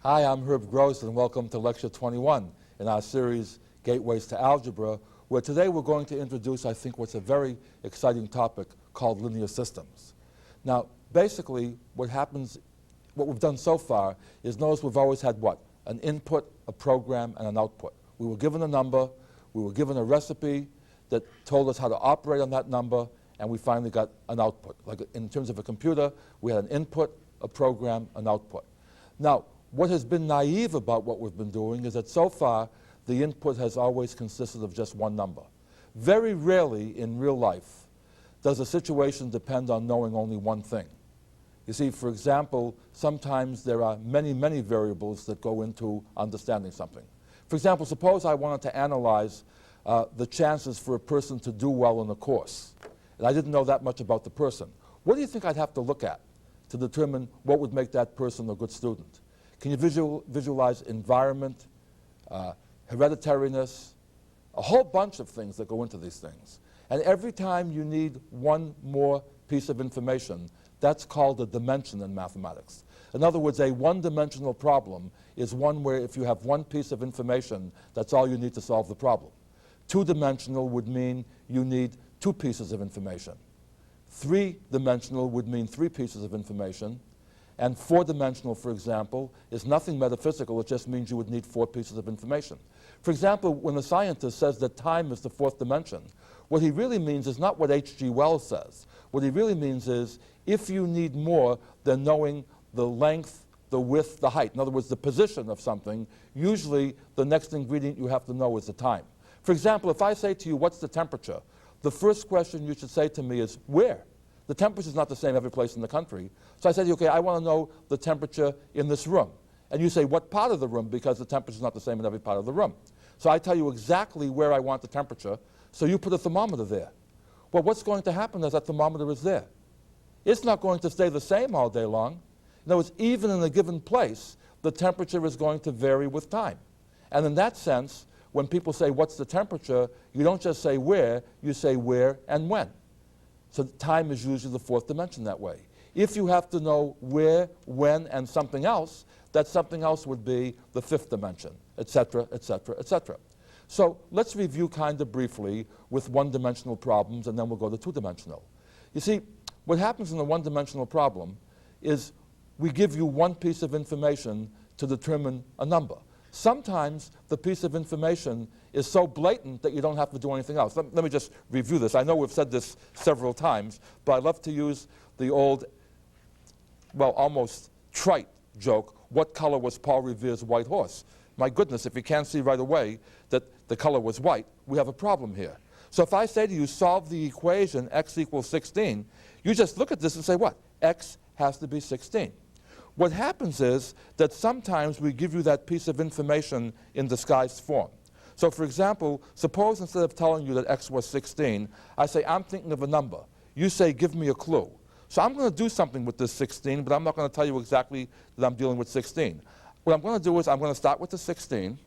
Hi, I'm Herb Gross, and welcome to Lecture 21 in our series, Gateways to Algebra, where today we're going to introduce, I think, what's a very exciting topic called linear systems. Now, basically, what we've done so far is notice we've always had what? An input, a program, and an output. We were given a number, we were given a recipe that told us how to operate on that number, and we finally got an output. Like in terms of a computer, we had an input, a program, an output. Now, what has been naive about what we've been doing is that so far, the input has always consisted of just one number. Very rarely in real life does a situation depend on knowing only one thing. You see, for example, sometimes there are many, many variables that go into understanding something. For example, suppose I wanted to analyze the chances for a person to do well in a course, and I didn't know that much about the person. What do you think I'd have to look at to determine what would make that person a good student? Can you visualize environment, hereditariness, a whole bunch of things that go into these things? And every time you need one more piece of information, that's called a dimension in mathematics. In other words, a one-dimensional problem is one where if you have one piece of information, that's all you need to solve the problem. Two-dimensional would mean you need two pieces of information. Three-dimensional would mean three pieces of information. And four-dimensional, for example, is nothing metaphysical. It just means you would need four pieces of information. For example, when a scientist says that time is the fourth dimension, what he really means is not what H.G. Wells says. What he really means is if you need more than knowing the length, the width, the height, in other words, the position of something, usually the next ingredient you have to know is the time. For example, if I say to you, what's the temperature? The first question you should say to me is, where? The temperature is not the same every place in the country. So I say to you, okay, I want to know the temperature in this room. And you say, what part of the room? Because the temperature is not the same in every part of the room. So I tell you exactly where I want the temperature, so you put a thermometer there. Well, what's going to happen is that thermometer is there. It's not going to stay the same all day long. In other words, even in a given place, the temperature is going to vary with time. And in that sense, when people say, what's the temperature, you don't just say where, you say where and when. So time is usually the fourth dimension that way. If you have to know where, when, and something else, that something else would be the fifth dimension, et cetera, et cetera, et cetera. So let's review kind of briefly with one-dimensional problems, and then we'll go to two-dimensional. You see, what happens in a one-dimensional problem is we give you one piece of information to determine a number. Sometimes the piece of information is so blatant that you don't have to do anything else. Let me just review this. I know we've said this several times, but I love to use the old, well, almost trite joke, what color was Paul Revere's white horse? My goodness, if you can't see right away that the color was white, we have a problem here. So if I say to you, solve the equation x equals 16, you just look at this and say, what? X has to be 16. What happens is that sometimes we give you that piece of information in disguised form. So for example, suppose instead of telling you that x was 16, I say, I'm thinking of a number. You say, give me a clue. So I'm going to do something with this 16, but I'm not going to tell you exactly that I'm dealing with 16. What I'm going to do is I'm going to start with the 16.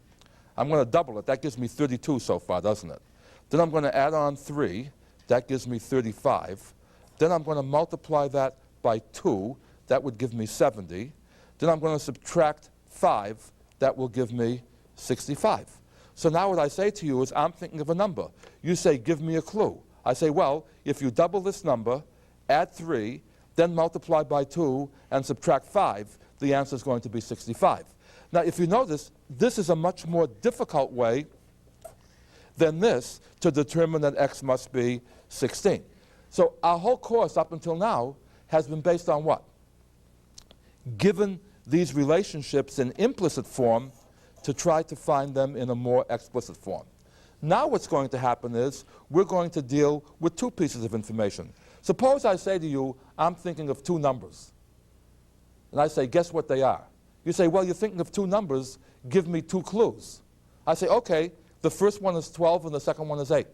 I'm going to double it. That gives me 32 so far, doesn't it? Then I'm going to add on 3. That gives me 35. Then I'm going to multiply that by 2. That would give me 70. Then I'm going to subtract 5. That will give me 65. So now what I say to you is I'm thinking of a number. You say, give me a clue. I say, well, if you double this number, add 3, then multiply by 2, and subtract 5, the answer is going to be 65. Now, if you notice, this is a much more difficult way than this to determine that x must be 16. So our whole course up until now has been based on what? Given these relationships in implicit form to try to find them in a more explicit form. Now what's going to happen is we're going to deal with two pieces of information. Suppose I say to you, I'm thinking of two numbers. And I say, guess what they are? You say, well, you're thinking of two numbers, give me two clues. I say, okay, the first one is 12 and the second one is 8.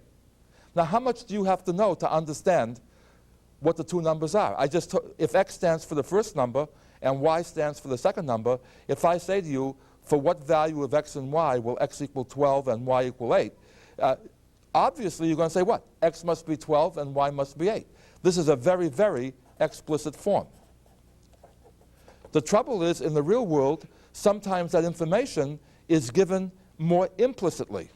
Now how much do you have to know to understand what the two numbers are? If x stands for the first number and y stands for the second number, if I say to you, for what value of x and y will x equal 12 and y equal 8, obviously you're going to say what? X must be 12 and y must be 8. This is a very, very explicit form. The trouble is, in the real world, sometimes that information is given more implicitly.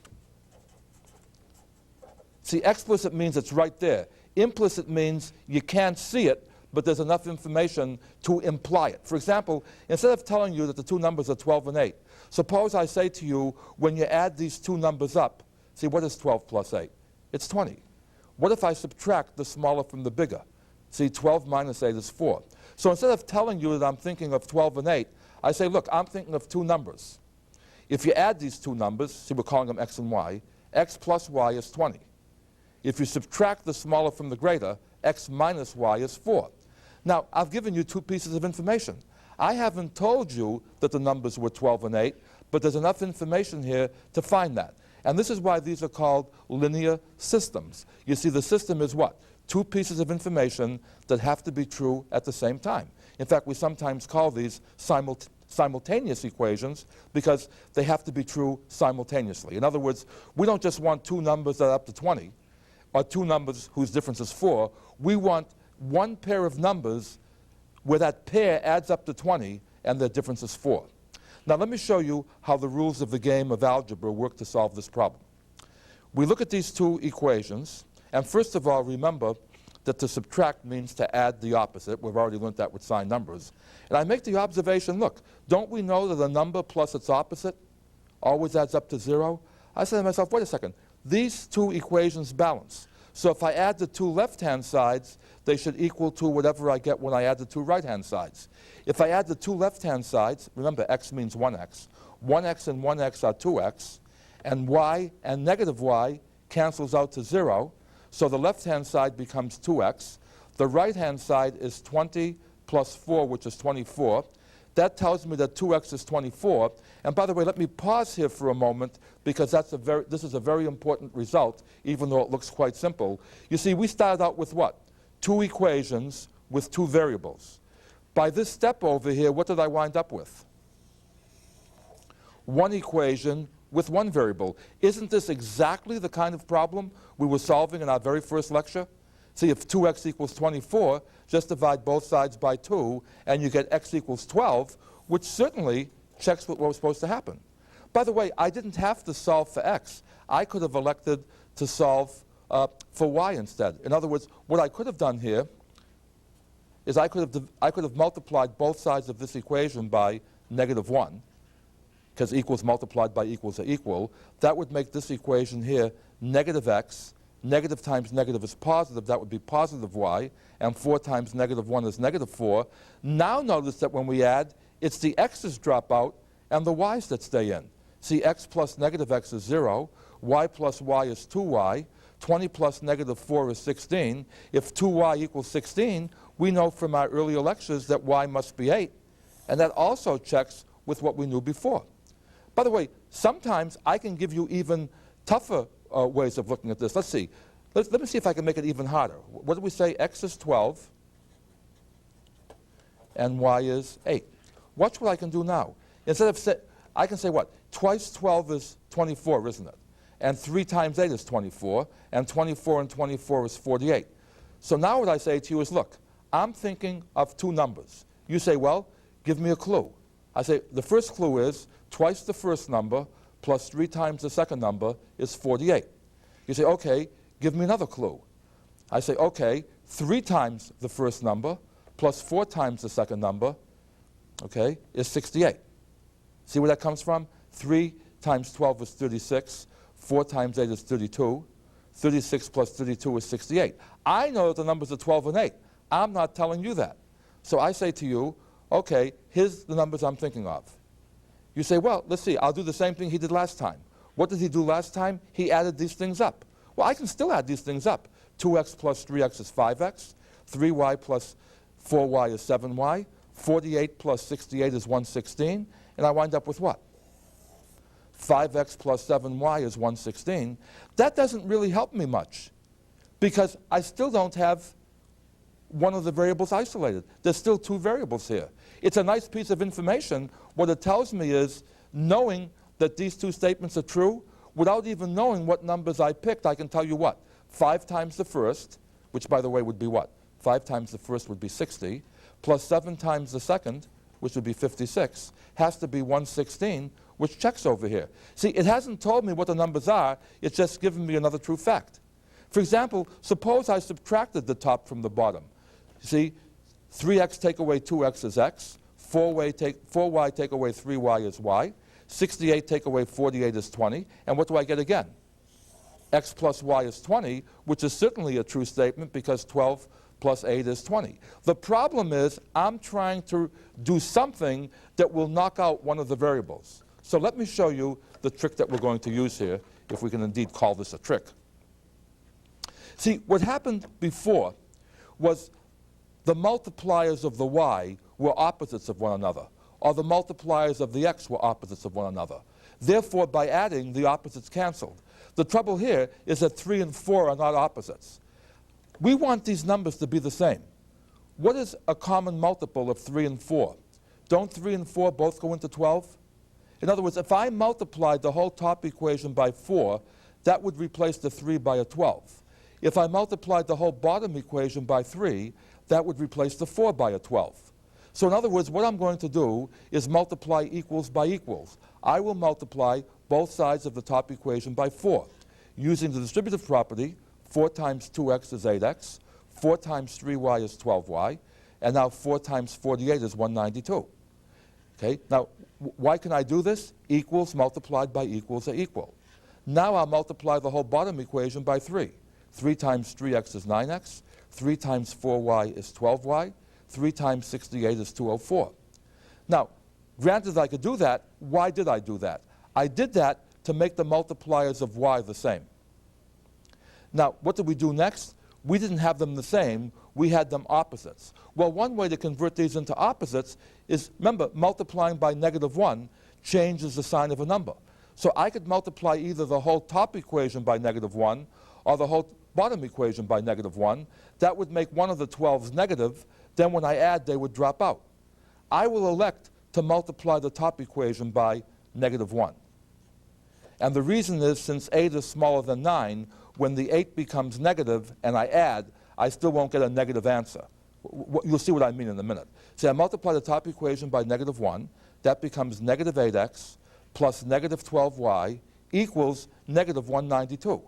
See, explicit means it's right there. Implicit means you can't see it, but there's enough information to imply it. For example, instead of telling you that the two numbers are 12 and 8, suppose I say to you, when you add these two numbers up, see, what is 12 plus 8? It's 20. What if I subtract the smaller from the bigger? See, 12 minus 8 is 4. So instead of telling you that I'm thinking of 12 and 8, I say, look, I'm thinking of two numbers. If you add these two numbers, see, we're calling them x and y, x plus y is 20. If you subtract the smaller from the greater, x minus y is 4. Now, I've given you two pieces of information. I haven't told you that the numbers were 12 and 8, but there's enough information here to find that. And this is why these are called linear systems. You see, the system is what? Two pieces of information that have to be true at the same time. In fact, we sometimes call these simultaneous equations because they have to be true simultaneously. In other words, we don't just want two numbers that are up to 20, or two numbers whose difference is 4. We want one pair of numbers where that pair adds up to 20 and their difference is 4. Now let me show you how the rules of the game of algebra work to solve this problem. We look at these two equations, and first of all, remember that to subtract means to add the opposite. We've already learned that with sign numbers. And I make the observation, look, don't we know that a number plus its opposite always adds up to 0? I say to myself, wait a second, these two equations balance. So if I add the two left-hand sides, they should equal to whatever I get when I add the two right-hand sides. If I add the two left-hand sides, remember x means 1x. 1x and 1x are 2x, and y and negative y cancels out to 0, so the left-hand side becomes 2x. The right-hand side is 20 plus 4, which is 24. That tells me that 2x is 24. And by the way, let me pause here for a moment because this is a very important result, even though it looks quite simple. You see, we started out with what? Two equations with two variables. By this step over here, what did I wind up with? One equation with one variable. Isn't this exactly the kind of problem we were solving in our very first lecture? See, if 2x equals 24, just divide both sides by 2, and you get x equals 12, which certainly checks what was supposed to happen. By the way, I didn't have to solve for x. I could have elected to solve for y instead. In other words, what I could have done here is I could have multiplied both sides of this equation by -1, because equals multiplied by equals are equal. That would make this equation here -x. Negative times negative is positive. That would be positive y. And 4 times -1 is -4. Now notice that when we add, it's the x's drop out and the y's that stay in. See, x plus -x is 0. Y plus y is 2y. 20 plus -4 is 16. If 2y equals 16, we know from our earlier lectures that y must be 8. And that also checks with what we knew before. By the way, sometimes I can give you even tougher ways of looking at this. Let's see. Let me see if I can make it even harder. What did we say? X is 12 and y is 8. Watch what I can do now. Instead of I can say what? Twice 12 is 24, isn't it? And 3 times 8 is 24, and 24 and 24 is 48. So now what I say to you is, look, I'm thinking of two numbers. You say, well, give me a clue. I say, the first clue is twice the first number plus 3 times the second number is 48. You say, okay, give me another clue. I say, okay, 3 times the first number plus 4 times the second number, okay, is 68. See where that comes from? 3 times 12 is 36. 4 times 8 is 32. 36 plus 32 is 68. I know that the numbers are 12 and 8. I'm not telling you that. So I say to you, okay, here's the numbers I'm thinking of. You say, well, let's see, I'll do the same thing he did last time. What did he do last time? He added these things up. Well, I can still add these things up. 2x plus 3x is 5x. 3y plus 4y is 7y. 48 plus 68 is 116. And I wind up with what? 5x plus 7y is 116. That doesn't really help me much because I still don't have one of the variables isolated. There's still two variables here. It's a nice piece of information. What it tells me is knowing that these two statements are true, without even knowing what numbers I picked, I can tell you what? 5 times the first, which by the way would be what? 5 times the first would be 60, plus 7 times the second which would be 56, has to be 116, which checks over here. See, it hasn't told me what the numbers are, it's just given me another true fact. For example, suppose I subtracted the top from the bottom. See, 3x take away 2x is x, 4y take away 3y is y, 68 take away 48 is 20, and what do I get again? X plus y is 20, which is certainly a true statement because 12 plus 8 is 20. The problem is I'm trying to do something that will knock out one of the variables. So let me show you the trick that we're going to use here, if we can indeed call this a trick. See, what happened before was the multipliers of the y were opposites of one another, or the multipliers of the x were opposites of one another. Therefore, by adding, the opposites canceled. The trouble here is that 3 and 4 are not opposites. We want these numbers to be the same. What is a common multiple of 3 and 4? Don't 3 and 4 both go into 12? In other words, if I multiplied the whole top equation by 4, that would replace the 3 by a 12. If I multiplied the whole bottom equation by 3, that would replace the 4 by a 12. So in other words, what I'm going to do is multiply equals by equals. I will multiply both sides of the top equation by 4. Using the distributive property, 4 times 2x is 8x, 4 times 3y is 12y, and now 4 times 48 is 192. Okay? Now, why can I do this? Equals multiplied by equals are equal. Now I'll multiply the whole bottom equation by 3. 3 times 3x is 9x, 3 times 4y is 12y, 3 times 68 is 204. Now, granted I could do that, why did I do that? I did that to make the multipliers of y the same. Now, what did we do next? We didn't have them the same, we had them opposites. Well, one way to convert these into opposites is, remember, multiplying by -1 changes the sign of a number. So I could multiply either the whole top equation by -1 or the whole bottom equation by -1. That would make one of the 12s negative. Then when I add, they would drop out. I will elect to multiply the top equation by -1. And the reason is, since 8 is smaller than 9, when the 8 becomes negative and I add, I still won't get a negative answer. You'll see what I mean in a minute. See, I multiply the top equation by -1. That becomes -8x plus -12y equals -192.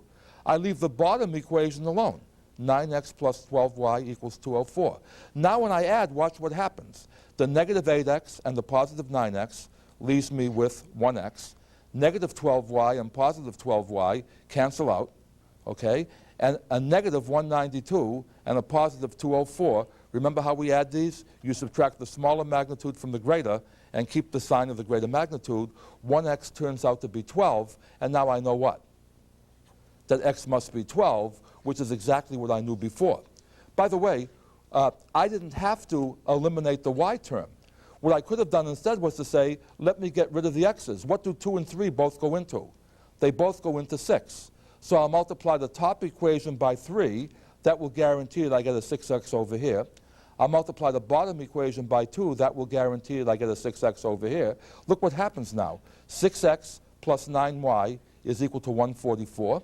I leave the bottom equation alone. 9x plus 12y equals 204. Now when I add, watch what happens. The -8x and the positive 9x leaves me with 1x. -12y and positive 12y cancel out, okay? And a -192 and a positive 204. Remember how we add these? You subtract the smaller magnitude from the greater and keep the sign of the greater magnitude. 1x turns out to be 12, and now I know what? That x must be 12, which is exactly what I knew before. By the way, I didn't have to eliminate the y term. What I could have done instead was to say, let me get rid of the x's. What do 2 and 3 both go into? They both go into 6. So I'll multiply the top equation by 3. That will guarantee that I get a 6x over here. I'll multiply the bottom equation by 2. That will guarantee that I get a 6x over here. Look what happens now. 6x plus 9y is equal to 144.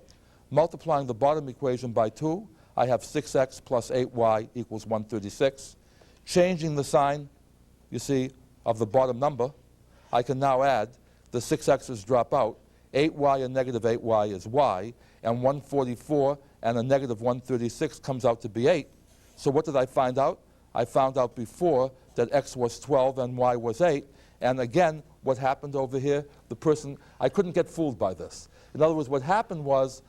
Multiplying the bottom equation by 2, I have 6x plus 8y equals 136. Changing the sign, you see, of the bottom number, I can now add the 6x's drop out. 8y and -8y is y, and 144 and a -136 comes out to be 8. So what did I find out? I found out before that x was 12 and y was 8. And again, what happened over here? I couldn't get fooled by this. In other words, what happened was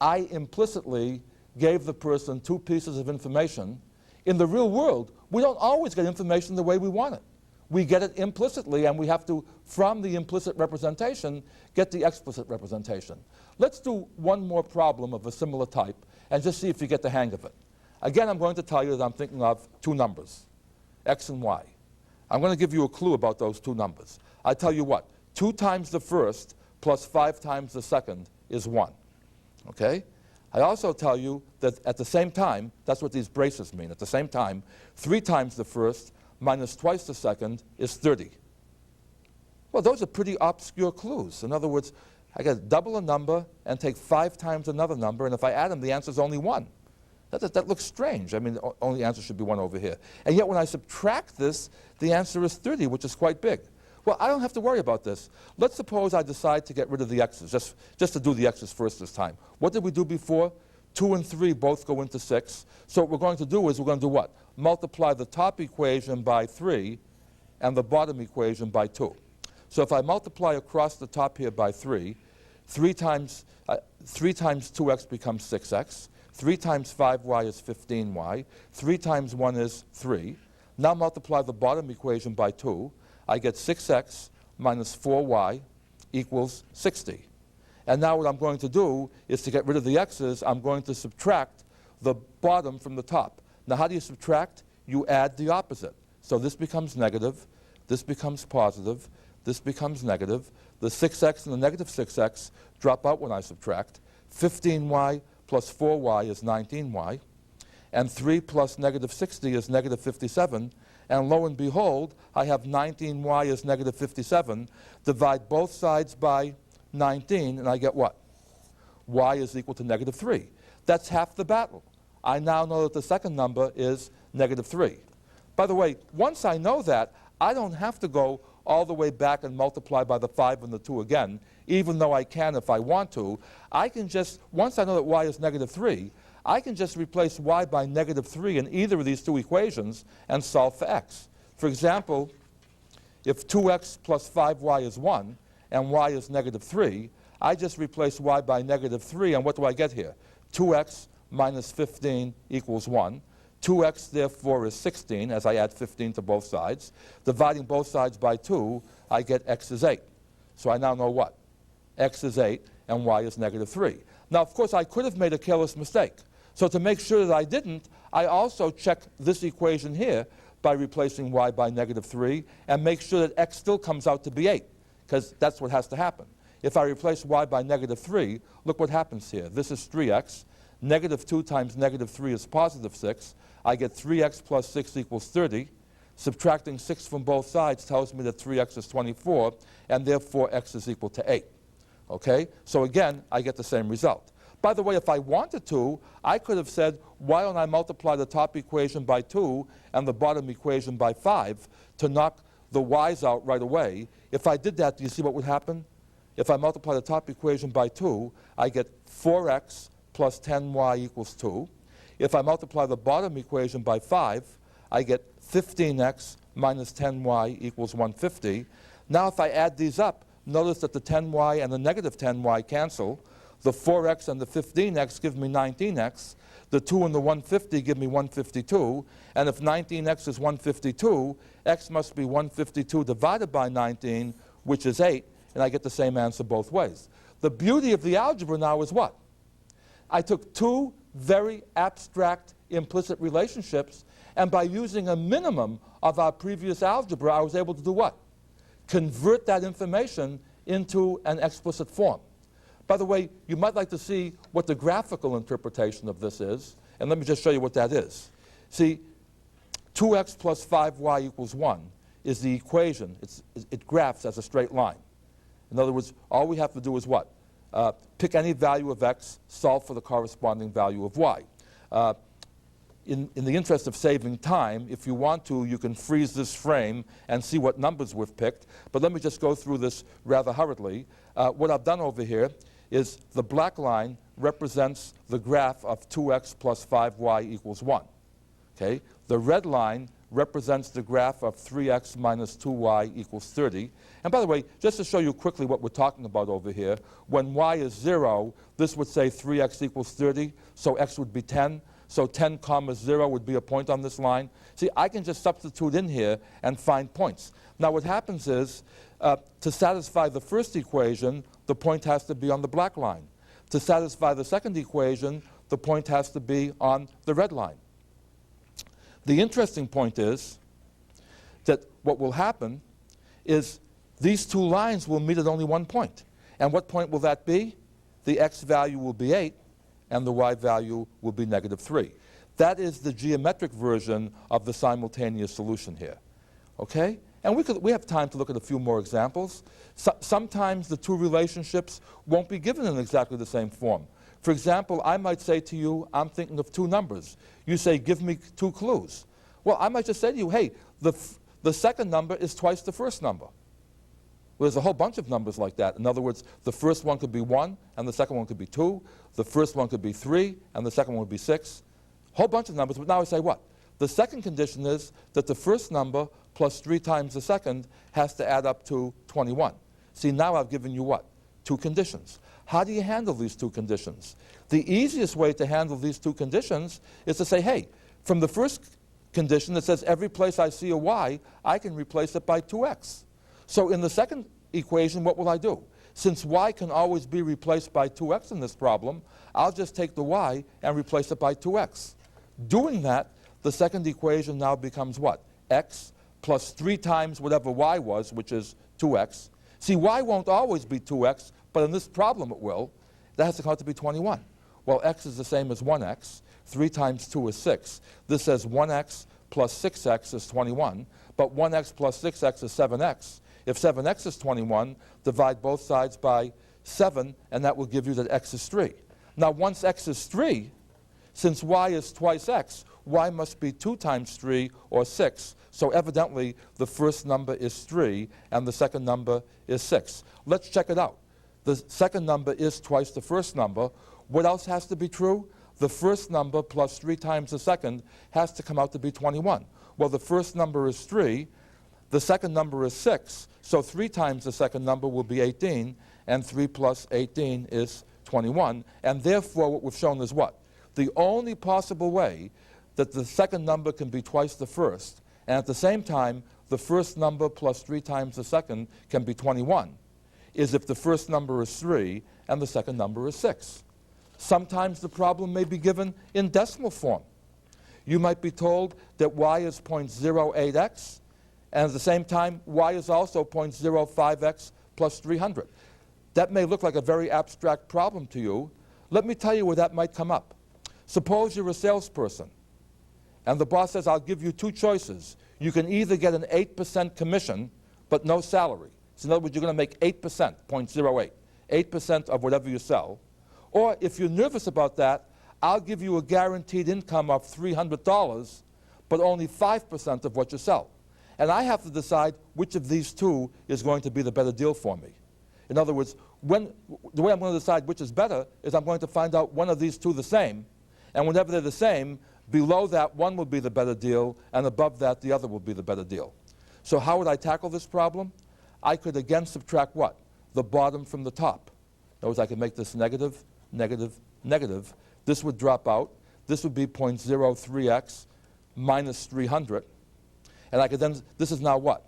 I implicitly gave the person 2 pieces of information. In the real world, we don't always get information the way we want it. We get it implicitly, and we have to, from the implicit representation, get the explicit representation. Let's do one more problem of a similar type and just see if you get the hang of it. Again, I'm going to tell you that I'm thinking of 2 numbers, x and y. I'm going to give you a clue about those 2 numbers. I tell you what, 2 times the first plus 5 times the second is 1. Okay? I also tell you that at the same time, that's what these braces mean, at the same time, 3 times the first minus twice the second is 30. Well, those are pretty obscure clues. In other words, I got to double a number and take 5 times another number, and if I add them, the answer is only 1. That looks strange. I mean, the only answer should be 1 over here. And yet when I subtract this, the answer is 30, which is quite big. Well, I don't have to worry about this. Let's suppose I decide to get rid of the x's, just to do the x's first this time. What did we do before? 2 and 3 both go into 6. So what we're going to do is we're going to do what? Multiply the top equation by 3 and the bottom equation by 2. So if I multiply across the top here by 3, 3 times 2x becomes 6x. 3 times 5y is 15y. 3 times 1 is 3. Now multiply the bottom equation by 2. I get 6x minus 4y equals 60. And now what I'm going to do is to get rid of the x's, I'm going to subtract the bottom from the top. Now how do you subtract? You add the opposite. So this becomes negative, this becomes positive, this becomes negative. The 6x and the negative 6x drop out when I subtract. 15y plus 4y is 19y. And 3 plus negative 60 is negative 57. And lo and behold, I have 19y is negative 57. Divide both sides by 19, and I get what? Y is equal to negative 3. That's half the battle. I now know that the second number is negative 3. By the way, once I know that, I don't have to go all the way back and multiply by the 5 and the 2 again, even though I can if I want to. I can just, once I know that y is negative 3, I can just replace y by negative 3 in either of these two equations and solve for x. For example, if 2x plus 5y is 1 and y is negative 3, I just replace y by negative 3, and what do I get here? 2x minus 15 equals 1. 2x, therefore, is 16, as I add 15 to both sides. Dividing both sides by 2, I get x is 8. So I now know what? X is 8, and y is negative 3. Now, of course, I could have made a careless mistake. So to make sure that I didn't, I also check this equation here by replacing y by negative 3 and make sure that x still comes out to be 8, because that's what has to happen. If I replace y by negative 3, look what happens here. This is 3x. Negative 2 times negative 3 is positive 6. I get 3x plus 6 equals 30. Subtracting 6 from both sides tells me that 3x is 24, and therefore x is equal to 8. Okay? So again, I get the same result. By the way, if I wanted to, I could have said, why don't I multiply the top equation by 2 and the bottom equation by 5 to knock the y's out right away? If I did that, do you see what would happen? If I multiply the top equation by 2, I get 4x plus 10y equals 2. If I multiply the bottom equation by 5, I get 15x minus 10y equals 150. Now if I add these up, notice that the 10y and the negative 10y cancel. The 4x and the 15x give me 19x. The 2 and the 150 give me 152. And if 19x is 152, x must be 152 divided by 19, which is 8, and I get the same answer both ways. The beauty of the algebra now is what? I took two very abstract implicit relationships, and by using a minimum of our previous algebra, I was able to do what? Convert that information into an explicit form. By the way, you might like to see what the graphical interpretation of this is, and let me just show you what that is. See, 2x plus 5y equals 1 is the equation. It graphs as a straight line. In other words, all we have to do is what? Pick any value of x, solve for the corresponding value of y. In the interest of saving time, if you want to, you can freeze this frame and see what numbers we've picked. But let me just go through this rather hurriedly. What I've done over here is the black line represents the graph of 2x plus 5y equals 1. Okay? The red line represents the graph of 3x minus 2y equals 30. And by the way, just to show you quickly what we're talking about over here, when y is 0, this would say 3x equals 30, so x would be 10. So 10 comma 0 would be a point on this line. See, I can just substitute in here and find points. Now what happens is, to satisfy the first equation, the point has to be on the black line. To satisfy the second equation, the point has to be on the red line. The interesting point is that what will happen is these two lines will meet at only one point. And what point will that be? The x value will be 8, and the y value will be negative 3. That is the geometric version of the simultaneous solution here. Okay? And we have time to look at a few more examples. Sometimes the two relationships won't be given in exactly the same form. For example, I might say to you, I'm thinking of two numbers. You say, give me two clues. Well, I might just say to you, hey, the second number is twice the first number. Well, there's a whole bunch of numbers like that. In other words, the first one could be 1, and the second one could be 2. The first one could be 3, and the second one would be 6. A whole bunch of numbers, but now I say what? The second condition is that the first number plus 3 times the second has to add up to 21. See, now I've given you what? 2 conditions. How do you handle these 2 conditions? The easiest way to handle these 2 conditions is to say, hey, from the first condition that says every place I see a y, I can replace it by 2x. So in the second equation, what will I do? Since y can always be replaced by 2x in this problem, I'll just take the y and replace it by 2x. Doing that, the second equation now becomes what? X plus 3 times whatever y was, which is 2x. See, y won't always be 2x, but in this problem it will. That has to come out to be 21. Well, x is the same as 1x. 3 times 2 is 6. This says 1x plus 6x is 21, but 1x plus 6x is 7x. If 7x is 21, divide both sides by 7, and that will give you that x is 3. Now, once x is 3, since y is twice x, y must be 2 times 3, or 6. So evidently, the first number is 3, and the second number is 6. Let's check it out. The second number is twice the first number. What else has to be true? The first number plus 3 times the second has to come out to be 21. Well, the first number is 3. The second number is 6. So 3 times the second number will be 18, and 3 plus 18 is 21. And therefore, what we've shown is what? The only possible way that the second number can be twice the first, and at the same time, the first number plus 3 times the second can be 21, is if the first number is 3 and the second number is 6. Sometimes the problem may be given in decimal form. You might be told that y is 0.08x, and at the same time, y is also 0.05x plus 300. That may look like a very abstract problem to you. Let me tell you where that might come up. Suppose you're a salesperson, and the boss says, I'll give you 2 choices. You can either get an 8% commission, but no salary. So in other words, you're going to make 8%, 0.08, 8% of whatever you sell. Or if you're nervous about that, I'll give you a guaranteed income of $300, but only 5% of what you sell. And I have to decide which of these 2 is going to be the better deal for me. In other words, the way I'm going to decide which is better is I'm going to find out one of these 2 the same, and whenever they're the same, below that one will be the better deal, and above that the other will be the better deal. So how would I tackle this problem? I could again subtract what? The bottom from the top. In other words, I could make this negative, negative, negative. This would drop out. This would be 0.03x minus 300. And I could then, this is now what?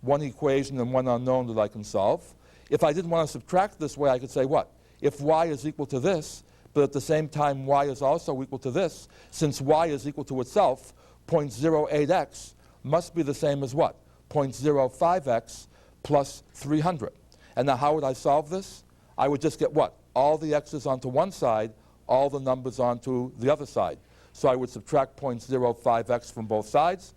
One equation and one unknown that I can solve. If I didn't want to subtract this way, I could say what? If y is equal to this, but at the same time y is also equal to this, since y is equal to itself, 0.08x must be the same as what? 0.05x plus 300. And now how would I solve this? I would just get what? All the x's onto one side, all the numbers onto the other side. So I would subtract 0.05x from both sides.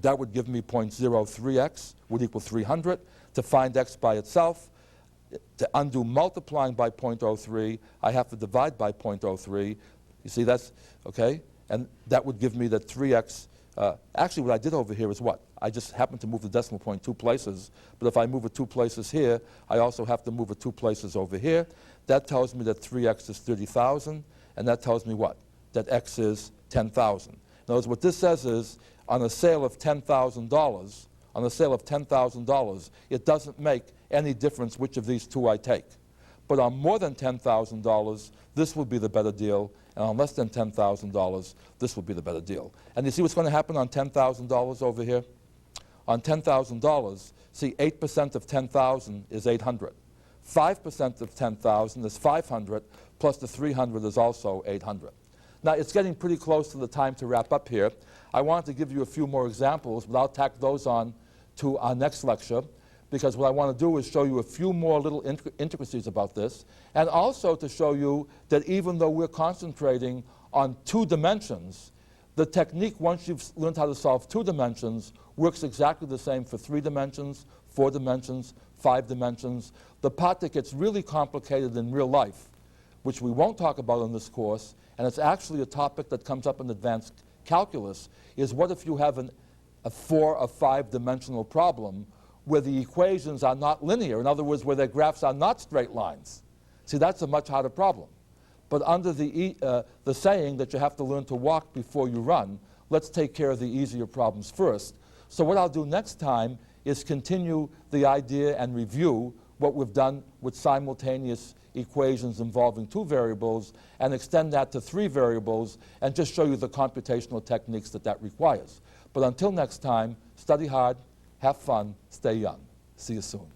That would give me 0.03x would equal 300. To find x by itself, to undo multiplying by 0.03, I have to divide by 0.03. You see, that's, okay? And that would give me that 3x. Actually, what I did over here is what? I just happened to move the decimal point 2 places. But if I move it 2 places here, I also have to move it 2 places over here. That tells me that 3x is 30,000. And that tells me what? That x is 10,000. In other words, what this says is, on a sale of $10,000, it doesn't make any difference which of these 2 I take. But on more than $10,000, this will be the better deal, and on less than $10,000, this will be the better deal. And you see what's going to happen on $10,000 over here? On $10,000, see, 8% of 10,000 is 800. 5% of 10,000 is 500, plus the 300 is also 800. Now, it's getting pretty close to the time to wrap up here. I wanted to give you a few more examples, but I'll tack those on to our next lecture, because what I want to do is show you a few more little intricacies about this, and also to show you that even though we're concentrating on 2 dimensions, the technique, once you've learned how to solve 2 dimensions, works exactly the same for 3 dimensions, 4 dimensions, 5 dimensions. The part that gets really complicated in real life which we won't talk about in this course, and it's actually a topic that comes up in advanced calculus, is what if you have a 4 or 5 dimensional problem where the equations are not linear, in other words, where their graphs are not straight lines. See, that's a much harder problem. But under the saying that you have to learn to walk before you run, let's take care of the easier problems first. So what I'll do next time is continue the idea and review what we've done with simultaneous equations involving 2 variables and extend that to 3 variables and just show you the computational techniques that requires. But until next time, study hard, have fun, stay young. See you soon.